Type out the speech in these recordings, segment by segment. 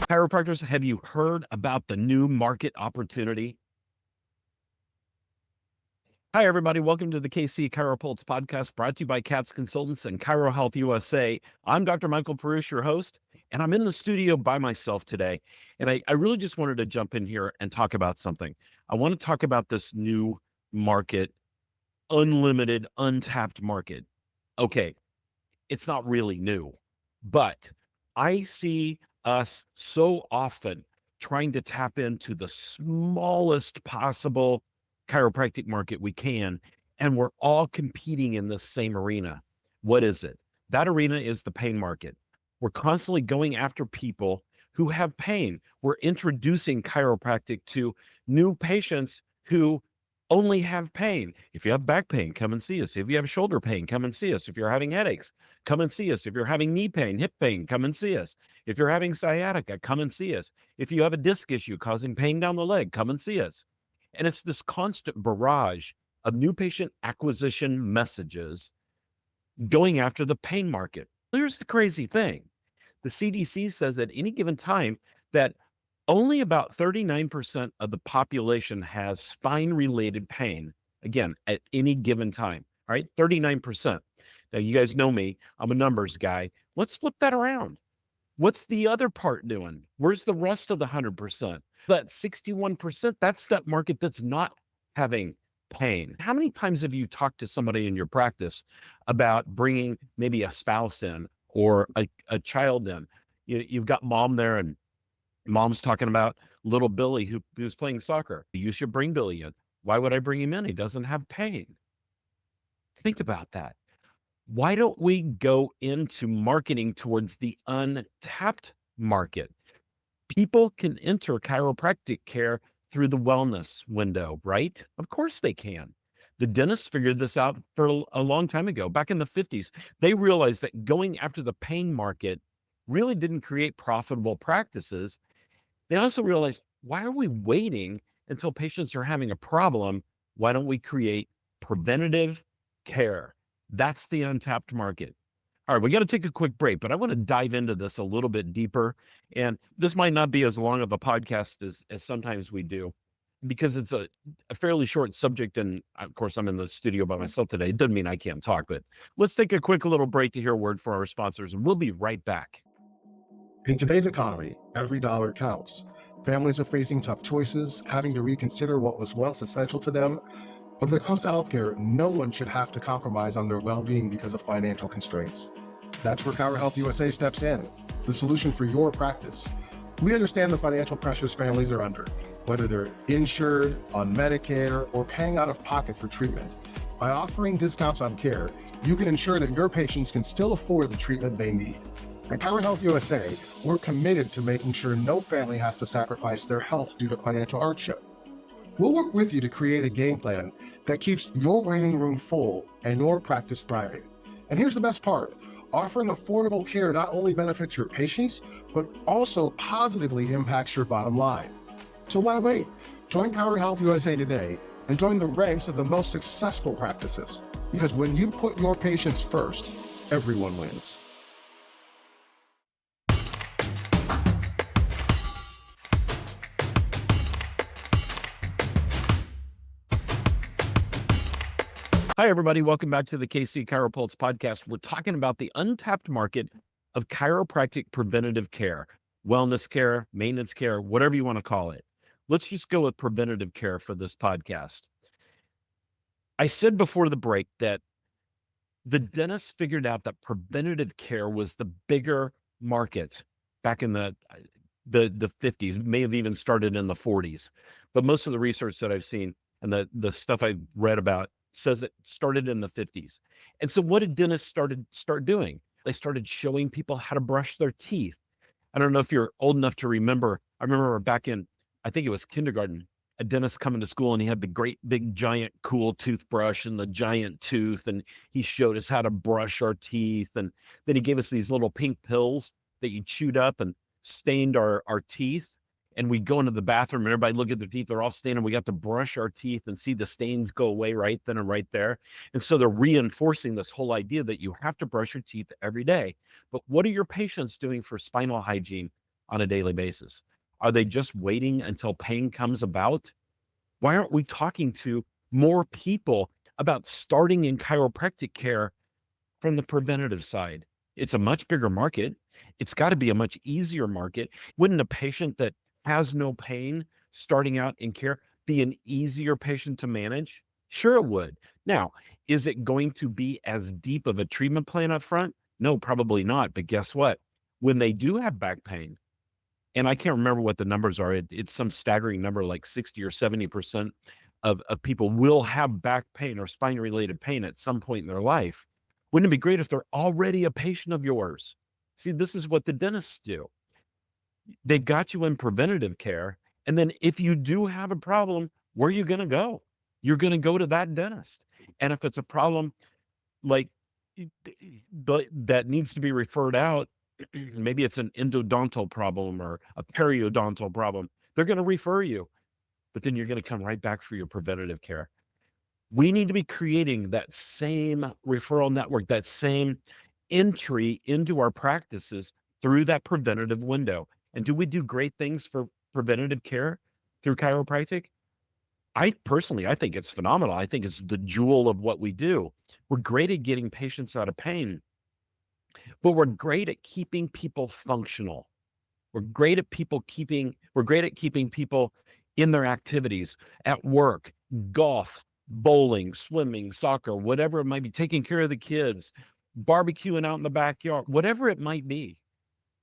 Chiropractors, have you heard about the new market opportunity? Hi, everybody. Welcome to the KC CHIROpulse Podcast, brought to you by CATS Consultants and Chiro Health USA. I'm Dr. Michael Perusich, your host, and I'm in the studio by myself today. And I really just wanted to jump in here and talk about something. I want to talk about this new market, unlimited, untapped market. Okay, it's not really new, but I see us so often trying to tap into the smallest possible chiropractic market we can, and we're all competing in the same arena. What is it? That arena is the pain market. We're constantly going after people who have pain. We're introducing chiropractic to new patients who only have pain. If you have back pain, come and see us. If you have shoulder pain, come and see us. If you're having headaches, come and see us. If you're having knee pain, hip pain, come and see us. If you're having sciatica, come and see us. If you have a disc issue causing pain down the leg, come and see us. And it's this constant barrage of new patient acquisition messages going after the pain market. Here's the crazy thing. The CDC says at any given time that only about 39% of the population has spine-related pain, again, at any given time, all right? 39%. Now, you guys know me. I'm a numbers guy. Let's flip that around. What's the other part doing? Where's the rest of the 100%? That 61%, that's that market that's not having pain. How many times have you talked to somebody in your practice about bringing maybe a spouse in or a child in? You've got mom there, and mom's talking about little Billy who's playing soccer. You should bring Billy in. Why would I bring him in? He doesn't have pain. Think about that. Why don't we go into marketing towards the untapped market? People can enter chiropractic care through the wellness window, right? Of course they can. The dentists figured this out for a long time ago. Back in the 50s, they realized that going after the pain market really didn't create profitable practices. They also realized, why are we waiting until patients are having a problem? Why don't we create preventative care? That's the untapped market. All right, we got to take a quick break, but I want to dive into this a little bit deeper. And this might not be as long of a podcast as sometimes we do, because it's a fairly short subject. And of course, I'm in the studio by myself today. It doesn't mean I can't talk, but let's take a quick little break to hear a word from our sponsors, and we'll be right back. In today's economy, every dollar counts. Families are facing tough choices, having to reconsider what was once essential to them. When it comes to healthcare, no one should have to compromise on their well-being because of financial constraints. That's where Chiro Health USA steps in, the solution for your practice. We understand the financial pressures families are under, whether they're insured, on Medicare, or paying out of pocket for treatment. By offering discounts on care, you can ensure that your patients can still afford the treatment they need. At Chiro Health USA, we're committed to making sure no family has to sacrifice their health due to financial hardship. We'll work with you to create a game plan that keeps your waiting room full and your practice thriving. And here's the best part. Offering affordable care not only benefits your patients, but also positively impacts your bottom line. So why wait? Join Chiro Health USA today and join the ranks of the most successful practices. Because when you put your patients first, everyone wins. Hi, everybody. Welcome back to the KC CHIROpulse Podcast. We're talking about the untapped market of chiropractic preventative care, wellness care, maintenance care, whatever you want to call it. Let's just go with preventative care for this podcast. I said before the break that the dentists figured out that preventative care was the bigger market back in the 50s, may have even started in the 40s. But most of the research that I've seen and the stuff I've read about says it started in the 50s. And so what did dentists start doing? They started showing people how to brush their teeth. I don't know if you're old enough to remember. I remember back in, I think it was kindergarten, a dentist coming to school, and he had the great big giant cool toothbrush and the giant tooth, and he showed us how to brush our teeth. And then he gave us these little pink pills that you chewed up and stained our teeth. And we go into the bathroom and everybody look at their teeth, they're all stained, and we got to brush our teeth and see the stains go away right then and right there. And so they're reinforcing this whole idea that you have to brush your teeth every day. But what are your patients doing for spinal hygiene on a daily basis? Are they just waiting until pain comes about? Why aren't we talking to more people about starting in chiropractic care from the preventative side? It's a much bigger market. It's got to be a much easier market. Wouldn't a patient that has no pain starting out in care be an easier patient to manage? Sure, it would. Now, is it going to be as deep of a treatment plan up front? No, probably not. But guess what? When they do have back pain, and I can't remember what the numbers are, it's some staggering number, like 60 or 70% of people will have back pain or spine related pain at some point in their life. Wouldn't it be great if they're already a patient of yours? See, this is what the dentists do. They got you in preventative care. And then if you do have a problem, where are you going to go? You're going to go to that dentist. And if it's a problem like that needs to be referred out, maybe it's an endodontal problem or a periodontal problem, they're going to refer you, but then you're going to come right back for your preventative care. We need to be creating that same referral network, that same entry into our practices through that preventative window. And do we do great things for preventative care through chiropractic? I think it's phenomenal. I think it's the jewel of what we do. We're great at getting patients out of pain, but we're great at keeping people functional. We're great at keeping people in their activities at work, golf, bowling, swimming, soccer, whatever it might be, taking care of the kids, barbecuing out in the backyard, whatever it might be.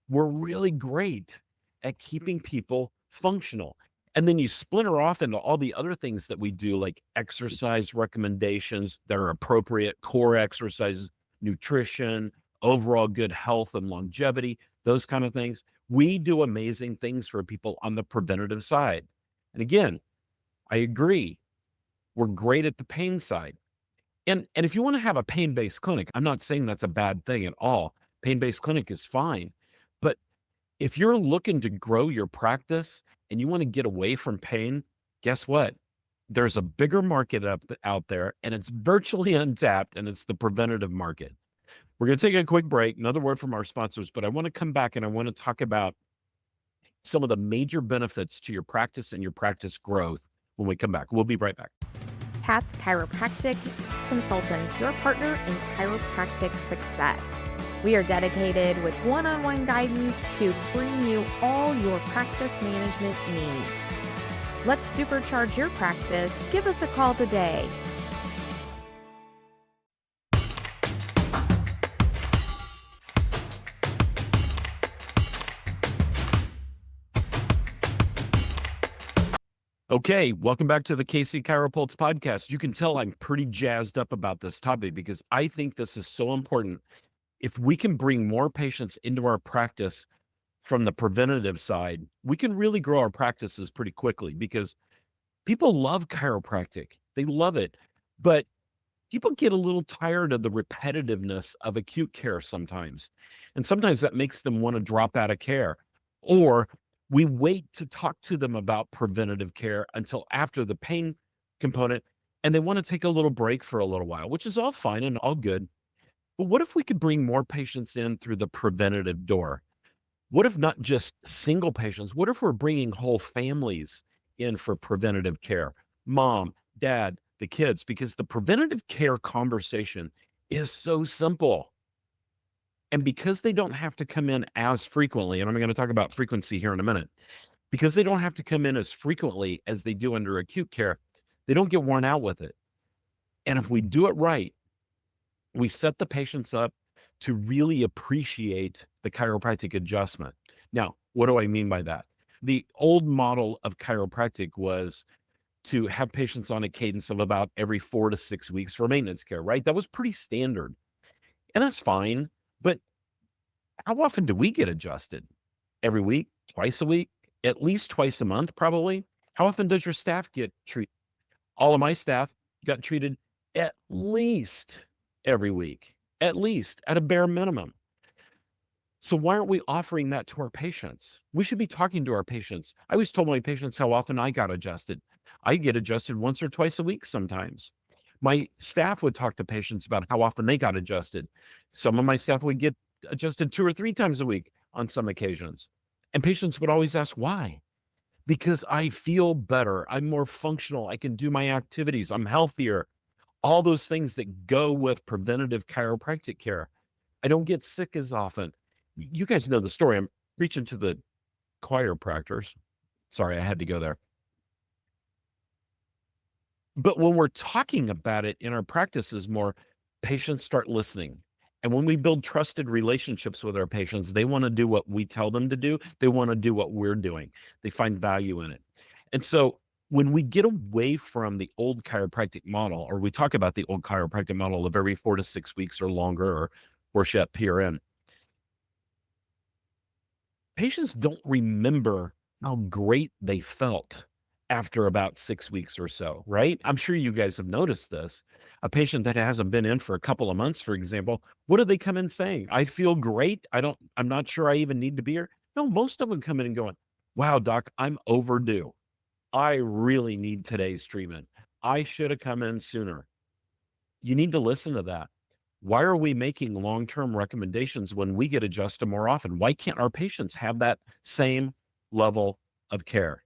We're really great at keeping people functional. And then you splinter off into all the other things that we do, like exercise recommendations that are appropriate, core exercises, nutrition, overall good health and longevity, those kind of things. We do amazing things for people on the preventative side. And again, I agree. We're great at the pain side. And if you want to have a pain-based clinic, I'm not saying that's a bad thing at all. Pain-based clinic is fine. But if you're looking to grow your practice and you want to get away from pain, guess what? There's a bigger market out there, and it's virtually untapped, and it's the preventative market. We're going to take a quick break, another word from our sponsors, but I want to come back and I want to talk about some of the major benefits to your practice and your practice growth when we come back. We'll be right back. KC Chiropractic Consultants, your partner in chiropractic success. We are dedicated with one-on-one guidance to bring you all your practice management needs. Let's supercharge your practice. Give us a call today. Okay, welcome back to the KC CHIROpulse Podcast. You can tell I'm pretty jazzed up about this topic because I think this is so important. If we can bring more patients into our practice from the preventative side, we can really grow our practices pretty quickly because people love chiropractic. They love it. But people get a little tired of the repetitiveness of acute care sometimes. And sometimes that makes them want to drop out of care. Or we wait to talk to them about preventative care until after the pain component, and they want to take a little break for a little while, which is all fine and all good. But what if we could bring more patients in through the preventative door? What if not just single patients? What if we're bringing whole families in for preventative care? Mom, dad, the kids, because the preventative care conversation is so simple. And because they don't have to come in as frequently, and I'm going to talk about frequency here in a minute, because they don't have to come in as frequently as they do under acute care, they don't get worn out with it. And if we do it right, we set the patients up to really appreciate the chiropractic adjustment. Now, what do I mean by that? The old model of chiropractic was to have patients on a cadence of about every 4 to 6 weeks for maintenance care, right? That was pretty standard. And that's fine. But how often do we get adjusted? Every week, twice a week, at least twice a month, probably. How often does your staff get treated? All of my staff got treated at least every week, at least at a bare minimum. So why aren't we offering that to our patients? We should be talking to our patients. I always told my patients how often I got adjusted. I get adjusted once or twice a week sometimes. My staff would talk to patients about how often they got adjusted. Some of my staff would get adjusted 2 or 3 times a week on some occasions. And patients would always ask, why? Because I feel better. I'm more functional. I can do my activities. I'm healthier. All those things that go with preventative chiropractic care. I don't get sick as often. You guys know the story. I'm preaching to the chiropractors. Sorry, I had to go there. But when we're talking about it in our practices more, patients start listening. And when we build trusted relationships with our patients, they want to do what we tell them to do. They want to do what we're doing. They find value in it. And so when we get away from the old chiropractic model, or we talk about the old chiropractic model of every 4 to 6 weeks or longer, or worship PRN, patients don't remember how great they felt after about 6 weeks or so, right? I'm sure you guys have noticed this. A patient that hasn't been in for a couple of months, for example, what do they come in saying? I feel great. I'm not sure I even need to be here. No, most of them come in and going, wow, doc, I'm overdue. I really need today's treatment. I should have come in sooner. You need to listen to that. Why are we making long-term recommendations when we get adjusted more often? Why can't our patients have that same level of care?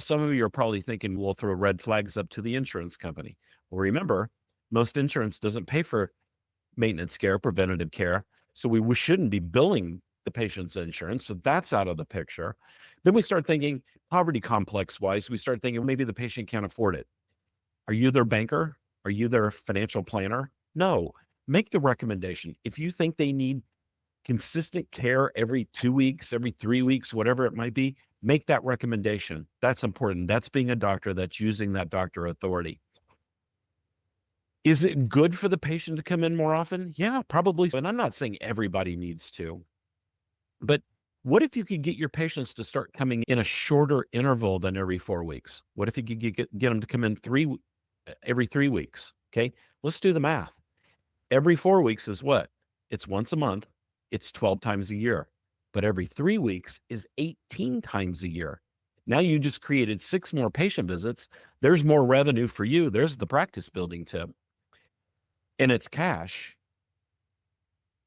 Some of you are probably thinking we'll throw red flags up to the insurance company. Well, remember, most insurance doesn't pay for maintenance care, preventative care. So we shouldn't be billing the patient's insurance. So that's out of the picture. Then we start thinking poverty complex wise, we start thinking maybe the patient can't afford it. Are you their banker? Are you their financial planner? No. Make the recommendation. If you think they need consistent care every 2 weeks, every 3 weeks, whatever it might be, make that recommendation. That's important. That's being a doctor. That's using that doctor authority. Is it good for the patient to come in more often? Yeah, probably. And I'm not saying everybody needs to, but what if you could get your patients to start coming in a shorter interval than every 4 weeks? What if you could get them to come in every 3 weeks? Okay, let's do the math. Every 4 weeks is what? It's once a month. It's 12 times a year. But every 3 weeks is 18 times a year. Now you just created 6 more patient visits. There's more revenue for you. There's the practice building tip. And it's cash.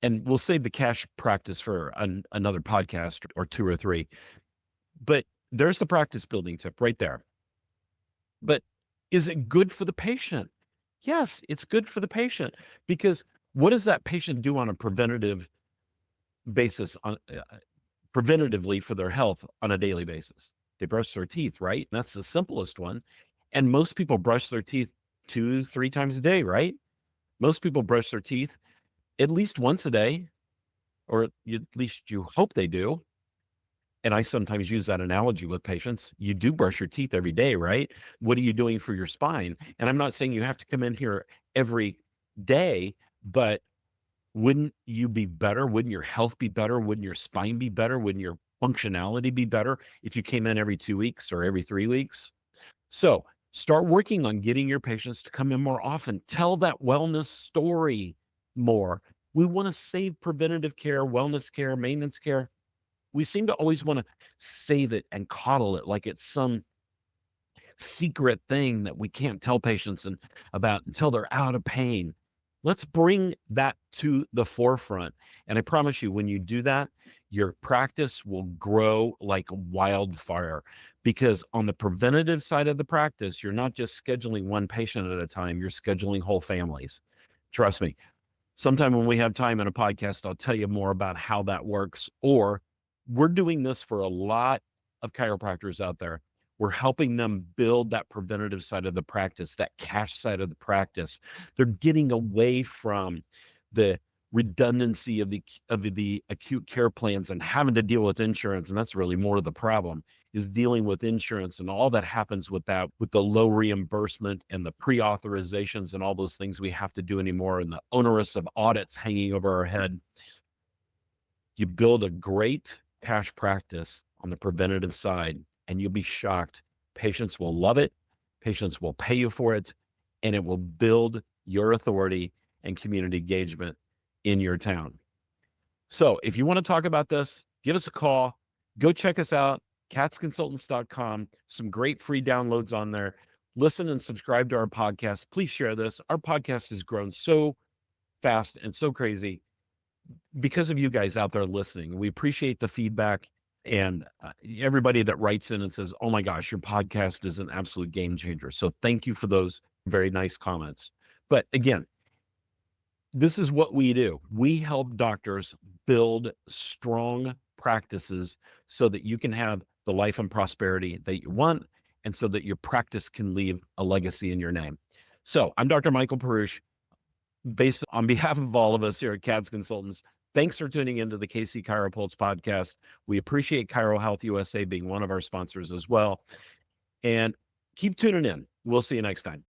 And we'll save the cash practice for another podcast or 2 or 3. But there's the practice building tip right there. But is it good for the patient? Yes, it's good for the patient, because what does that patient do on a preventative basis, preventatively for their health on a daily basis? They brush their teeth, right? And that's the simplest one. And most people brush their teeth 2-3 times a day, right? Most people brush their teeth at least once a day, or at least you hope they do. And I sometimes use that analogy with patients. You do brush your teeth every day, right? What are you doing for your spine? And I'm not saying you have to come in here every day, but wouldn't you be better? Wouldn't your health be better? Wouldn't your spine be better? Wouldn't your functionality be better if you came in every 2 weeks or every 3 weeks? So start working on getting your patients to come in more often. Tell that wellness story more. We want to save preventative care, wellness care, maintenance care. We seem to always want to save it and coddle it like it's some secret thing that we can't tell patients about until they're out of pain. Let's bring that to the forefront. And I promise you, when you do that, your practice will grow like wildfire, because on the preventative side of the practice, you're not just scheduling one patient at a time, you're scheduling whole families. Trust me. Sometime when we have time in a podcast, I'll tell you more about how that works. Or we're doing this for a lot of chiropractors out there. We're helping them build that preventative side of the practice, that cash side of the practice. They're getting away from the redundancy of the acute care plans and having to deal with insurance. And that's really more of the problem, is dealing with insurance and all that happens with that, with the low reimbursement and the pre-authorizations and all those things we have to do anymore, and the onerous of audits hanging over our head. You build a great cash practice on the preventative side, and you'll be shocked. Patients will love it. Patients will pay you for it, and it will build your authority and community engagement in your town. So if you want to talk about this, give us a call. Go check us out, katzconsultants.com. Some great free downloads on there. Listen and subscribe to our podcast. Please share this. Our podcast has grown so fast and so crazy because of you guys out there listening. We appreciate the feedback. And everybody that writes in and says, oh my gosh, your podcast is an absolute game changer. So thank you for those very nice comments. But again, this is what we do. We help doctors build strong practices so that you can have the life and prosperity that you want, and so that your practice can leave a legacy in your name. So I'm Dr. Michael Perusich, based on behalf of all of us here at CADS Consultants. Thanks for tuning into the KC CHIROpulse podcast. We appreciate Chiro Health USA being one of our sponsors as well. And keep tuning in. We'll see you next time.